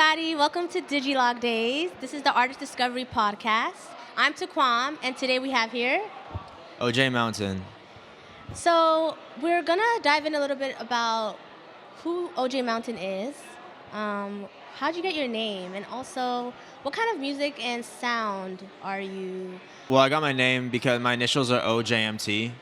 everybody. Welcome to Digilogue Days. This is the Artist Discovery Podcast. I'm Taquam, and today we have here. OJ Mountain. So we're going to dive in a little bit about who OJ Mountain is, how'd you get your name, and also what kind of music and sound are you? Well, I got my name because my initials are OJMT.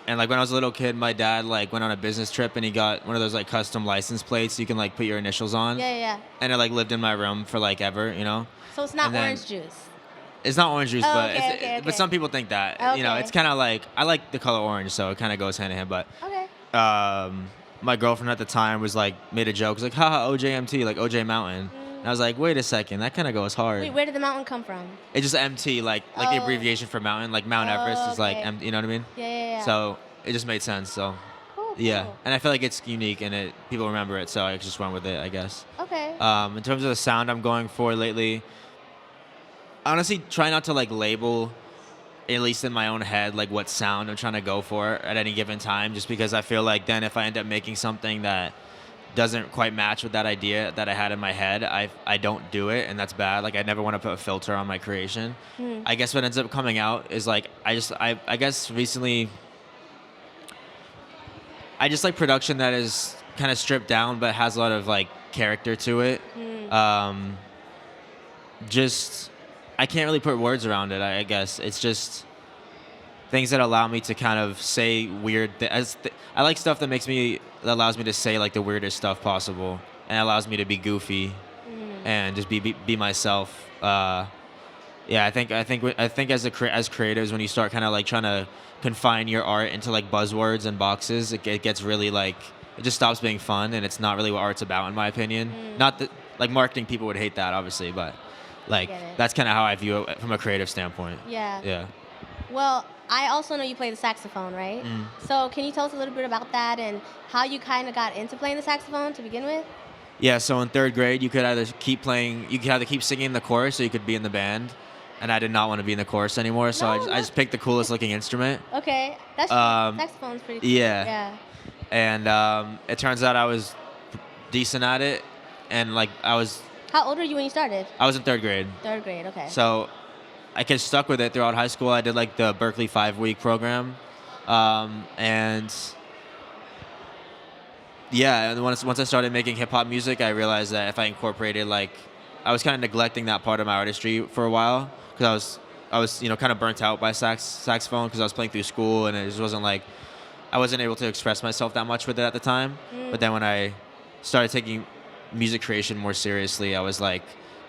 And like when I was a little kid, my dad like went on a business trip and he got one of those like custom license plates you can like put your initials on. Yeah. And it like lived in my room for like ever, you know. So it's not orange juice. It's not orange juice, Oh, but okay. but some people think that. You know, Okay. it's kind of like I like the color orange, so it kind of goes hand in hand. But Okay. my girlfriend at the time was like made a joke, was like, haha, OJMT, like OJ Mountain. And I was like, wait a second, that kind of goes hard. Wait, where did the mountain come from? It's just MT, like the Oh. abbreviation for mountain, like Mount Everest is like, Okay. you know what I mean? Yeah. So it just made sense. So Cool. yeah, and I feel like it's unique and people remember it, so I just went with it, I guess. Okay. In terms of the sound I'm going for lately, honestly, try not to like label, at least in my own head, like what sound I'm trying to go for at any given time, just because I feel like then if I end up making something that doesn't quite match with that idea that I had in my head, I don't do it, and that's bad. Like I never want to put a filter on my creation. I guess what ends up coming out is like I guess recently I just like production that is kind of stripped down but has a lot of like character to it. Just I can't really put words around it. I guess it's just things that allow me to kind of say weird. I like stuff that allows me to say like the weirdest stuff possible and allows me to be goofy and just be myself. Yeah, I think as creatives, when you start kind of like trying to confine your art into like buzzwords and boxes, it gets really like it just stops being fun, and it's not really what art's about, in my opinion. Not that like marketing people would hate that, obviously, but like Get it. that's kind of how I view it from a creative standpoint. Yeah. Yeah. Well, I also know you play the saxophone, right? So can you tell us a little bit about that and how you kind of got into playing the saxophone to begin with? Yeah, so in third grade, you could either keep singing the chorus or you could be in the band. And I did not want to be in the chorus anymore, so I just picked the coolest looking instrument. Okay, that's saxophone's pretty cool. Yeah. And it turns out I was decent at it, and like How old were you when you started? I was in third grade. Third grade, okay. So I kind of stuck with it throughout high school. I did like the Berkeley 5-week program, and yeah, and once I started making hip hop music, I realized that if I incorporated like, I was kind of neglecting that part of my artistry for a while because I was kind of burnt out by saxophone because I was playing through school and it just wasn't like I wasn't able to express myself that much with it at the time. But then when I started taking music creation more seriously, I was like,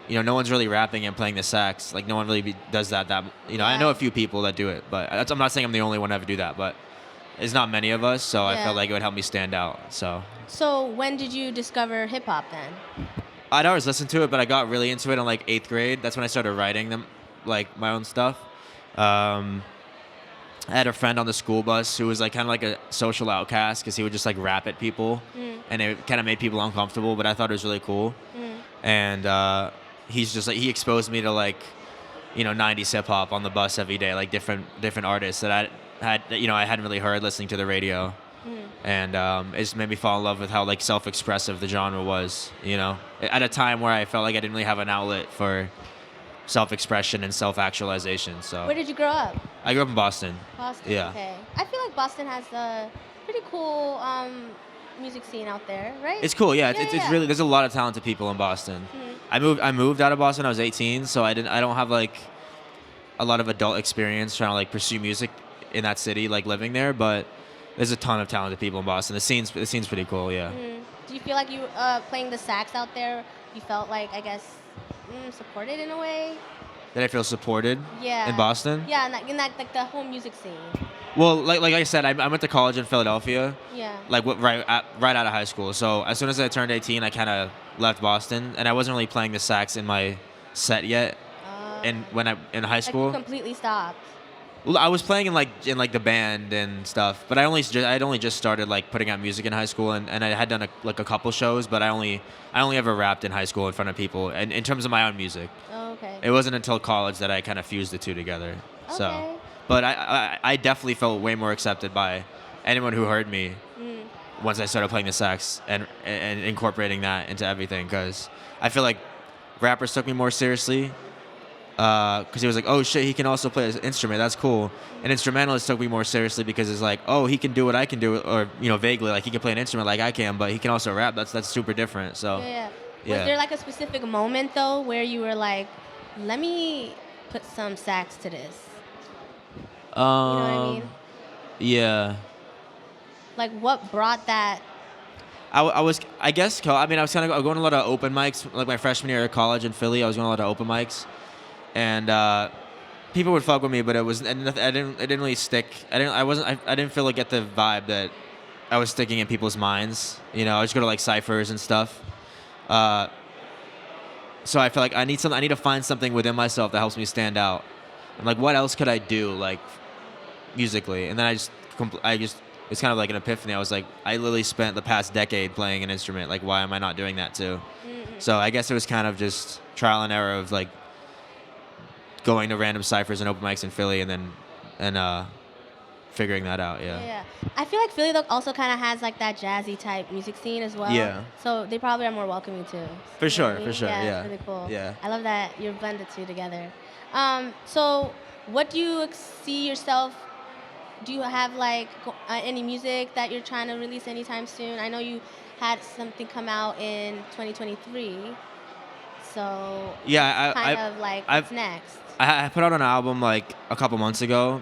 no one's really rapping and playing the sax. Like no one really does that. I know a few people that do it, but I'm not saying I'm the only one to ever do that. But it's not many of us, so I felt like it would help me stand out. So when did you discover hip hop then? I'd always listened to it, but I got really into it in like 8th grade. That's when I started writing them, like my own stuff. I had a friend on the school bus who was like kind of like a social outcast because he would just like rap at people, and it kind of made people uncomfortable. But I thought it was really cool, and he exposed me to like 90s hip hop on the bus every day, like different artists that I hadn't really heard listening to the radio. And it just made me fall in love with how like self-expressive the genre was, at a time where I felt like I didn't really have an outlet for self-expression and self-actualization. So Where did you grow up? I grew up in Boston. Boston. Yeah. Okay. I feel like Boston has a pretty cool music scene out there, right? It's cool, yeah. Yeah, It's yeah. really, there's a lot of talented people in Boston. I moved out of Boston when I was 18, so I don't have like a lot of adult experience trying to like pursue music in that city, like living there, but there's a ton of talented people in Boston. The scene's pretty cool, yeah. Do you feel like you playing the sax out there, you felt like, I guess, supported in a way? Did I feel supported Yeah. in Boston? Yeah, in that like the whole music scene. Well, like I said, I went to college in Philadelphia, Yeah. like right out of high school. So as soon as I turned 18, I kind of left Boston, and I wasn't really playing the sax in my set yet. And when in high school, Like you completely stopped. well, I was playing in the band and stuff, but I'd only just started like putting out music in high school, and I had done a couple shows, but I only ever rapped in high school in front of people, and in terms of my own music. Oh, okay. It wasn't until college that I kind of fused the two together. Okay. So, but I definitely felt way more accepted by anyone who heard me once I started playing the sax and incorporating that into everything, because I feel like rappers took me more seriously because he was like, oh shit, he can also play an instrument. That's cool. And instrumentalists took me more seriously because it's like, oh, he can do what I can do, or vaguely like he can play an instrument like I can, but he can also rap. That's super different. So Yeah. yeah. Was there like a specific moment though where you were like, let me put some sax to this? You know what I mean? Yeah. Like what brought that? I was, I guess, I mean, I was kind of going to a lot of open mics, like my freshman year of college in Philly. I was going to a lot of open mics, and people would fuck with me, but I didn't really stick. I didn't feel like get the vibe that I was sticking in people's minds. I just go to like ciphers and stuff. So I feel like I need to find something within myself that helps me stand out. I'm like, what else could I do, like, musically? And then it's kind of like an epiphany. I was like, I literally spent the past decade playing an instrument. Like, why am I not doing that too? Mm-hmm. So I guess it was kind of just trial and error of like going to random ciphers and open mics in Philly, and figuring that out. Yeah. Yeah. I feel like Philly though also kind of has like that jazzy type music scene as well. Yeah. So they probably are more welcoming too. For You know what sure. I For mean? sure. Yeah. Yeah. It's really cool. Yeah. I love that you're blended two together. So what do you see yourself? Do you have like any music that you're trying to release anytime soon? I know you had something come out in 2023. So Yeah. kind of like I've what's next? I put out an album like a couple months ago.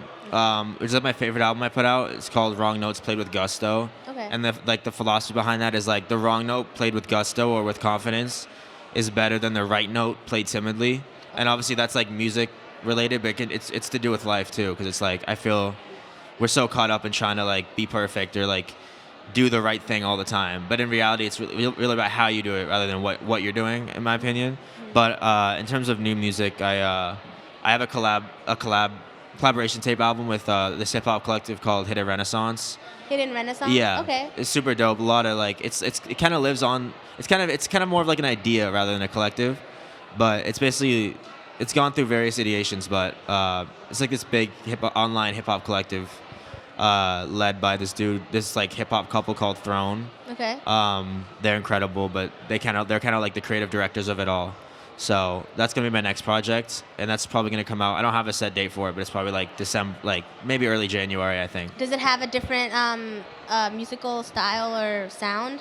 It's like my favorite album I put out. It's called Wrong Notes Played with Gusto. Okay. And the philosophy behind that is like the wrong note played with gusto or with confidence is better than the right note played timidly. And obviously that's like music related, but it's to do with life too, because it's like I feel we're so caught up in trying to like be perfect or like do the right thing all the time. But in reality, it's really about how you do it rather than what you're doing, in my opinion. Mm-hmm. But in terms of new music, I have a collaboration tape album with this hip hop collective called Hidden Renaissance. Hidden Renaissance? Yeah. Okay. It's super dope. A lot of like it kind of lives on. It's kind of more of like an idea rather than a collective, but it's gone through various ideations. But it's like this big online hip hop collective led by this like hip hop couple called Throne. Okay. They're incredible, but they're kind of like the creative directors of it all. So that's gonna be my next project, and that's probably gonna come out. I don't have a set date for it, but it's probably like December, like maybe early January, I think. Does it have a different musical style or sound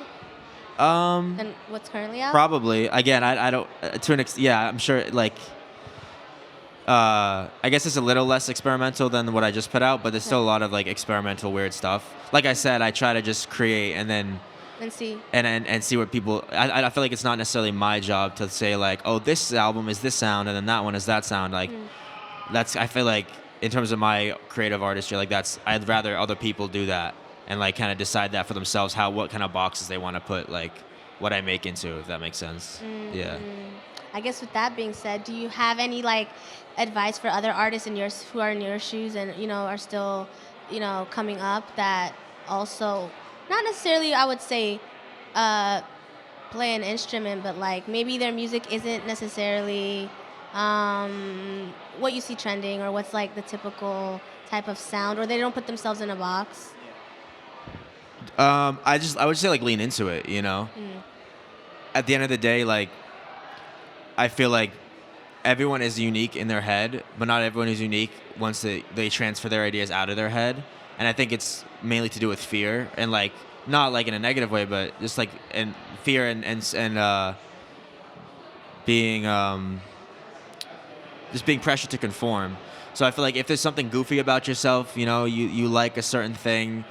than what's currently out? Probably. Again, I don't to an extent. Yeah, I'm sure. Like, I guess it's a little less experimental than what I just put out, but there's still a lot of like experimental weird stuff. Like I said, I try to just create and then. And see. And see what people. I feel like it's not necessarily my job to say like, oh, this album is this sound and then that one is that sound. Like, that's. I feel like in terms of my creative artistry, like I'd rather other people do that and like kind of decide that for themselves what kind of boxes they want to put like what I make into, if that makes sense. Mm-hmm. Yeah. I guess with that being said, do you have any like advice for other artists who are in your shoes and are still coming up that also not necessarily I would say play an instrument, but like maybe their music isn't necessarily what you see trending or what's like the typical type of sound, or they don't put themselves in a box? I would say like lean into it, At the end of the day, like I feel like everyone is unique in their head, but not everyone is unique once they transfer their ideas out of their head. And I think it's mainly to do with fear and like not like in a negative way, but just like in fear and being just being pressured to conform. So I feel like if there's something goofy about yourself, you like a certain thing,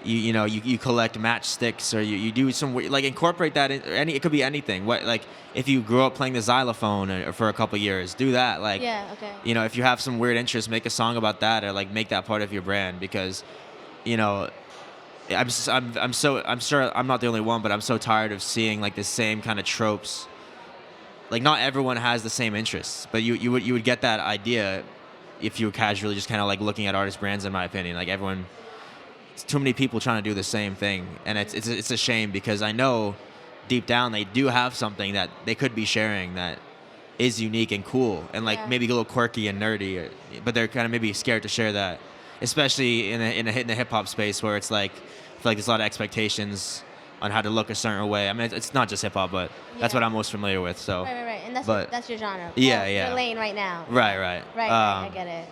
you collect matchsticks or you do some like incorporate that in it could be anything. What like if you grew up playing the xylophone for a couple years, do that. Like yeah, okay. If you have some weird interest, make a song about that or like make that part of your brand because I'm sure I'm not the only one, but I'm so tired of seeing like the same kind of tropes. Like not everyone has the same interests, but you would get that idea if you were casually just kind of like looking at artist brands, in my opinion. Like everyone, it's too many people trying to do the same thing, and it's a shame because I know deep down they do have something that they could be sharing that is unique and cool and like maybe a little quirky and nerdy, but they're kind of maybe scared to share that, especially in the hip hop space where it's like feel like there's a lot of expectations on how to look a certain way. I mean, it's not just hip hop, but that's Yeah. what I'm most familiar with. So, Right. And that's but that's your genre. yeah, Well, yeah. your lane right now. right. Right. I get it.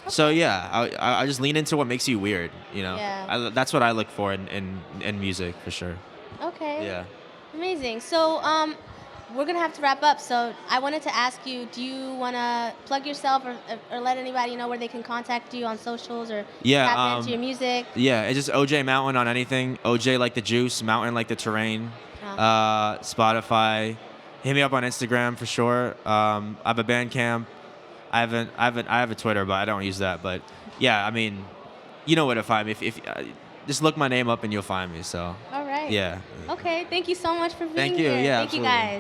So yeah, I just lean into what makes you weird. You know, Yeah. that's what I look for in music for sure. Okay. Yeah. Amazing. So, we're gonna have to wrap up. So, I wanted to ask you: do you wanna plug yourself, or let anybody know where they can contact you on socials, or Yeah. tap into your music? Yeah, it's just OJ Mountain on anything. OJ like the juice, Mountain like the terrain. Spotify. Hit me up on Instagram for sure. I have a Bandcamp. I have a Twitter, but I don't use that. But yeah, I mean, you know where to find me. If just look my name up and you'll find me. So All right. yeah. Okay. Thank you so much for being Thank you. here. Yeah, Thank you absolutely. guys.